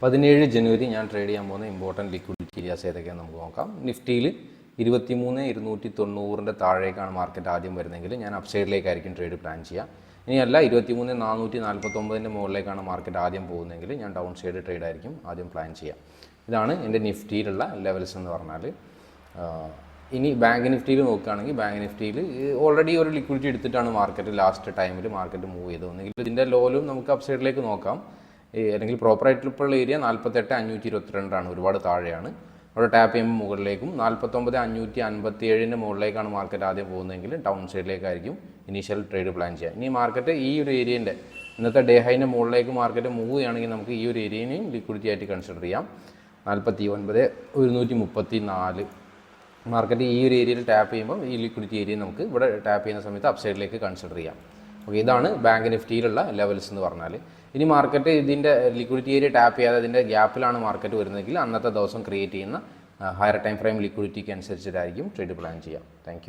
17 ജനുവരി ഞാൻ ട്രേഡ് ചെയ്യാൻ പോകുന്ന ഇമ്പോർട്ടൻറ്റ് ലിക്വിഡിറ്റി ഏരിയാസ് ഏതൊക്കെയാണ് നമുക്ക് നോക്കാം. നിഫ്റ്റിയിൽ 23,290 താഴേക്കാണ് മാർക്കറ്റ് ആദ്യം വരുന്നതെങ്കിൽ ഞാൻ അപ്സൈഡിലേക്കായിരിക്കും ട്രേഡ് പ്ലാൻ ചെയ്യുക. ഇനിയല്ല 23,449 മുകളിലേക്കാണ് മാർക്കറ്റ് ആദ്യം പോകുന്നതെങ്കിൽ ഞാൻ ഡൗൺ സൈഡ് ട്രേഡ് ആയിരിക്കും ആദ്യം പ്ലാൻ ചെയ്യുക. ഇതാണ് എൻ്റെ നിഫ്റ്റിയിലുള്ള ലെവൽസ് എന്ന് പറഞ്ഞാൽ. ഇനി ബാങ്ക് നിഫ്റ്റിയിൽ നോക്കുകയാണെങ്കിൽ ബാങ്ക് നിഫ്റ്റിയിൽ ഓൾറെഡി ഒരു ലിക്വിഡിറ്റി എടുത്തിട്ടാണ് മാർക്കറ്റ് ലാസ്റ്റ് ടൈമിൽ മാർക്കറ്റ് മൂവ് ചെയ്തത്. ഒന്നെങ്കിൽ ഇതിൻ്റെ ലോലും നമുക്ക് അപ്സൈഡിലേക്ക് നോക്കാം, അല്ലെങ്കിൽ പ്രോപ്പറായിട്ടുള്ള ഏരിയ 48,522 ഒരുപാട് താഴെയാണ്. അവിടെ ടാപ്പ് ചെയ്യുമ്പോൾ മുകളിലേക്കും 49,557 മുകളിലേക്കാണ് മാർക്കറ്റ് ആദ്യം പോകുന്നതെങ്കിൽ ഡൗൺ സൈഡിലേക്കായിരിക്കും ഇനീഷ്യൽ ട്രേഡ് പ്ലാൻ ചെയ്യുക. ഇനി മാർക്കറ്റ് ഈ ഒരു ഏരിയൻ്റെ ഇന്നത്തെ ഡേ ഹൈൻ്റെ മുകളിലേക്ക് മാർക്കറ്റ് മൂവ് ചെയ്യുകയാണെങ്കിൽ നമുക്ക് ഈ ഒരു ഏരിയനെയും ലിക്വിഡിറ്റി ആയിട്ട് കൺസിഡർ ചെയ്യാം. 49,134 മാർക്കറ്റ് ഈ ഒരു ഏരിയയിൽ ടാപ്പ് ചെയ്യുമ്പോൾ ഈ ലിക്വിഡിറ്റി ഏരിയ നമുക്ക് ഇവിടെ ടാപ്പ് ചെയ്യുന്ന സമയത്ത് അപ്സൈഡിലേക്ക് കൺസിഡർ ചെയ്യാം. ഓക്കെ, ഇതാണ് ബാങ്ക് നിഫ്റ്റിയിലുള്ള ലെവൽസ് എന്ന് പറഞ്ഞാൽ. ഇനി മാർക്കറ്റ് ഇതിൻ്റെ ലിക്വിഡിറ്റി ഏരിയ ടാപ്പ് ചെയ്യാതെ അതിൻ്റെ ഗ്യാപ്പിലാണ് മാർക്കറ്റ് വരുന്നതെങ്കിൽ അന്നത്തെ ദിവസം ക്രിയേറ്റ് ചെയ്യുന്ന ഹയർ ടൈം ഫ്രെയിം ലിക്വിഡിറ്റിക്ക് അനുസരിച്ചിട്ടായിരിക്കും ട്രേഡ് പ്ലാൻ ചെയ്യാം. താങ്ക്